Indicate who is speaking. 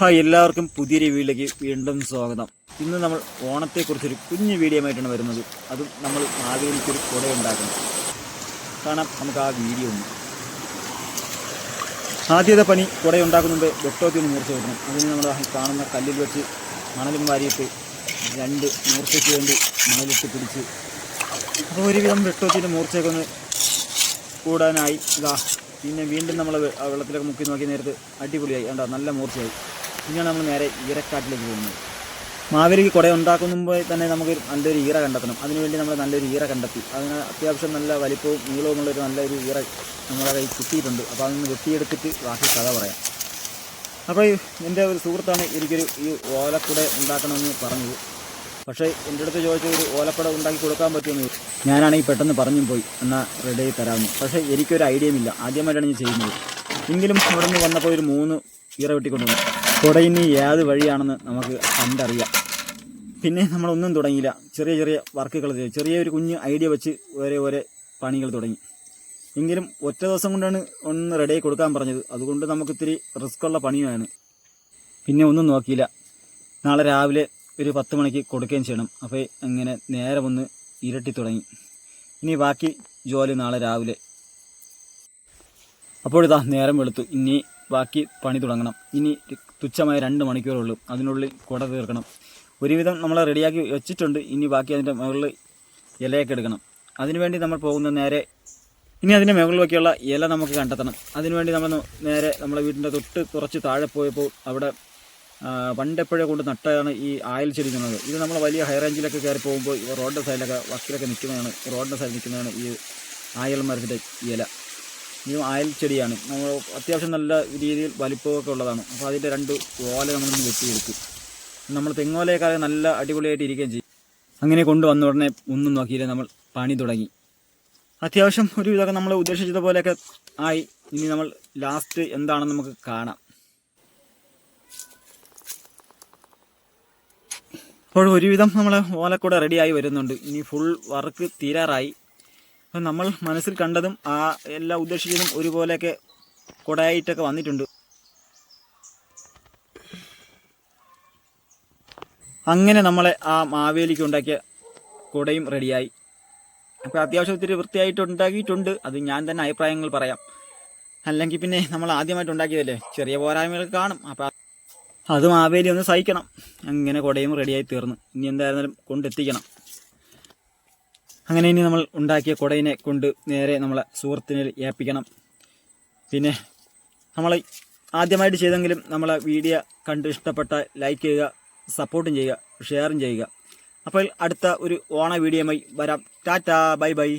Speaker 1: Hi, എല്ലാവർക്കും പുതിയൊരു വീഡിയോയിലേക്ക് വീണ്ടും സ്വാഗതം. ഇന്ന് നമ്മൾ ഓണത്തെക്കുറിച്ചൊരു കുഞ്ഞു വീഡിയോ ആയിട്ടാണ് വരുന്നത്. അതും നമ്മൾ മാവേലിക്കൊരു കുട ഉണ്ടാക്കണം. കാണാം നമുക്ക് ആ വീഡിയോ ഒന്ന്. ആദ്യത്തെ പണി കുട ഉണ്ടാക്കുന്നുണ്ട് വെട്ടോത്തി ഒന്ന് മൂർച്ച വെക്കണം. അതിന് നമ്മൾ കാണുന്ന കല്ലിൽ വെച്ച് മണലും വാരിയിട്ട് രണ്ട് മൂർച്ചയ്ക്ക് വേണ്ടി മണലിട്ട് പിടിച്ച് അപ്പോൾ ഒരുവിധം വെട്ടോത്തിൻ്റെ മൂർച്ചയൊക്കെ ഒന്ന് കൂടാനായി ഇതാ. പിന്നെ വീണ്ടും നമ്മൾ വെള്ളത്തിലൊക്കെ മുക്കി നോക്കിയ നേരത്ത് അടിപൊളിയായി, കണ്ടോ, നല്ല മൂർച്ചയായി. പിന്നെയാണ് നമ്മൾ നേരെ ഈരക്കാട്ടിലേക്ക് പോകുന്നത്. മാവേലിക്ക് കുട ഉണ്ടാക്കുമ്പോൾ തന്നെ നമുക്ക് നല്ലൊരു ഈറ കണ്ടെത്തണം. അതിനുവേണ്ടി നമ്മൾ നല്ലൊരു ഈറ കണ്ടെത്തി. അതിന് അത്യാവശ്യം നല്ല വലിപ്പവും നീളവുമുള്ളൊരു നല്ലൊരു ഈറ നമ്മളെ കയ്യിൽ കിട്ടിയിട്ടുണ്ട്. അപ്പോൾ അതൊന്ന് വെട്ടിയെടുത്തിട്ട് ബാക്കി കഥ പറയാം. അപ്പോൾ എൻ്റെ ഒരു സുഹൃത്താണ് എനിക്കൊരു ഈ ഓലക്കുട ഉണ്ടാക്കണമെന്ന് പറഞ്ഞത്. പക്ഷേ എൻ്റെ അടുത്ത് ചോദിച്ച ഒരു ഓലക്കുട ഉണ്ടാക്കി കൊടുക്കാൻ പറ്റുമെന്ന് ഞാനാണെങ്കിൽ പെട്ടെന്ന് പറഞ്ഞും പോയി, എന്നാൽ റെഡി ആയി തരാമെന്ന്. പക്ഷേ എനിക്കൊരു ഐഡിയയും ഇല്ല, ആദ്യമായിട്ടാണ് ഞാൻ ചെയ്യുന്നത്. എങ്കിലും അവിടെ നിന്ന് വന്നപ്പോൾ ഒരു 3 ഈറ വെട്ടിക്കൊണ്ടുവന്നു. കുടയിന് ഏത് വഴിയാണെന്ന് നമുക്ക് കണ്ടറിയാം. പിന്നെ നമ്മളൊന്നും തുടങ്ങിയില്ല, ചെറിയ ചെറിയ വർക്കുകൾ ചെയ്തു. ചെറിയൊരു കുഞ്ഞ് ഐഡിയ വെച്ച് ഓരോ പണികൾ തുടങ്ങി. എങ്കിലും ഒറ്റ ദിവസം കൊണ്ടാണ് ഒന്ന് റെഡിയായി കൊടുക്കാൻ പറഞ്ഞത്. അതുകൊണ്ട് നമുക്കിത്തിരി റിസ്ക്കുള്ള പണിയാണ്. പിന്നെ ഒന്നും നോക്കിയില്ല, നാളെ രാവിലെ ഒരു 10 മണിക്ക് കൊടുക്കുകയും ചെയ്യണം. അപ്പോൾ അങ്ങനെ നേരം ഒന്ന് ഇരട്ടി തുടങ്ങി. ഇനി ബാക്കി ജോലി നാളെ രാവിലെ. അപ്പോഴിതാ നേരം വെളുത്തു. ഇനി ബാക്കി പണി തുടങ്ങണം. ഇനി തുച്ഛമായ 2 മണിക്കൂറുള്ളൂ. അതിനുള്ളിൽ കുട തീർക്കണം. ഒരുവിധം നമ്മൾ റെഡിയാക്കി വെച്ചിട്ടുണ്ട്. ഇനി ബാക്കി അതിൻ്റെ മുകളിൽ ഇലയൊക്കെ എടുക്കണം. അതിനുവേണ്ടി നമ്മൾ പോകുന്ന നേരെ ഇനി അതിൻ്റെ മുകളിലൊക്കെയുള്ള ഇല നമുക്ക് കണ്ടെത്തണം. അതിനുവേണ്ടി നമ്മൾ നേരെ നമ്മളെ വീടിൻ്റെ തൊട്ട് കുറച്ച് താഴെ പോയപ്പോൾ അവിടെ പണ്ടെപ്പോഴേ കൊണ്ട് നട്ടതാണ് ഈ ആയൽ ചെടി എന്നുള്ളത്. ഇത് നമ്മൾ വലിയ ഹൈ റേഞ്ചിലൊക്കെ കയറി പോകുമ്പോൾ റോഡിൻ്റെ സൈഡിലൊക്കെ വക്കിലൊക്കെ നിൽക്കുന്നതാണ്, റോഡിൻ്റെ സൈഡിൽ നിൽക്കുന്നതാണ് ഈ ആയൽ മരത്തിൻ്റെ ഇല. ഈ ആയൽ ചെടിയാണ്. നമ്മൾ അത്യാവശ്യം നല്ല രീതിയിൽ വലിപ്പമൊക്കെ ഉള്ളതാണ്. അപ്പോൾ അതിൻ്റെ 2 ഓല നമ്മളൊന്ന് വെട്ടിയെടുക്കും. നമ്മൾ തെങ്ങോലയൊക്കെ നല്ല അടിപൊളിയായിട്ട് ഇരിക്കുകയും ചെയ്യും. അങ്ങനെ കൊണ്ടുവന്ന ഉടനെ ഒന്നും നോക്കിയില്ല, നമ്മൾ പണി തുടങ്ങി. അത്യാവശ്യം ഒരു ഇതൊക്കെ നമ്മൾ ഉദ്ദേശിച്ചതുപോലെയൊക്കെ ആയി. ഇനി നമ്മൾ ലാസ്റ്റ് എന്താണെന്ന് നമുക്ക് കാണാം. അപ്പോൾ ഒരുവിധം നമ്മൾ ഓലക്കൂടെ റെഡിയായി വരുന്നുണ്ട്. ഇനി ഫുൾ വർക്ക് തീരാറായി. അപ്പം നമ്മൾ മനസ്സിൽ കണ്ടതും ആ എല്ലാം ഉദ്ദേശിച്ചതും ഒരുപോലെയൊക്കെ കുടയായിട്ടൊക്കെ വന്നിട്ടുണ്ട്. അങ്ങനെ നമ്മളെ ആ മാവേലിക്ക് ഉണ്ടാക്കിയ കുടയും റെഡിയായി. അപ്പോൾ അത്യാവശ്യം ഒത്തിരി വൃത്തിയായിട്ട് ഉണ്ടാക്കിയിട്ടുണ്ട്. അത് ഞാൻ തന്നെ അഭിപ്രായങ്ങൾ പറയാം. അല്ലെങ്കിൽ പിന്നെ നമ്മൾ ആദ്യമായിട്ട് ഉണ്ടാക്കിയതല്ലേ, ചെറിയ പോരായ്മകൾ കാണും. അപ്പോൾ അത് മാവേലി ഒന്ന് സഹിക്കണം. അങ്ങനെ കുടയും റെഡിയായി തീർന്നു. ഇനി എന്തായിരുന്നാലും കൊണ്ടെത്തിക്കണം. അങ്ങനെ ഇനി നമ്മൾ ഉണ്ടാക്കിയ കുടയിനെ കൊണ്ട് നേരെ നമ്മളെ സുഹൃത്തിനെ ഏൽപ്പിക്കണം. പിന്നെ നമ്മൾ ആദ്യമായിട്ട് ചെയ്തെങ്കിലും നമ്മളെ വീഡിയോ കണ്ട് ഇഷ്ടപ്പെട്ട ലൈക്ക് ചെയ്യുക, സപ്പോർട്ടും ചെയ്യുക, ഷെയറും ചെയ്യുക. അപ്പോൾ അടുത്ത ഒരു ഓണ വീഡിയോയുമായി വരാം. Tata, bye bye.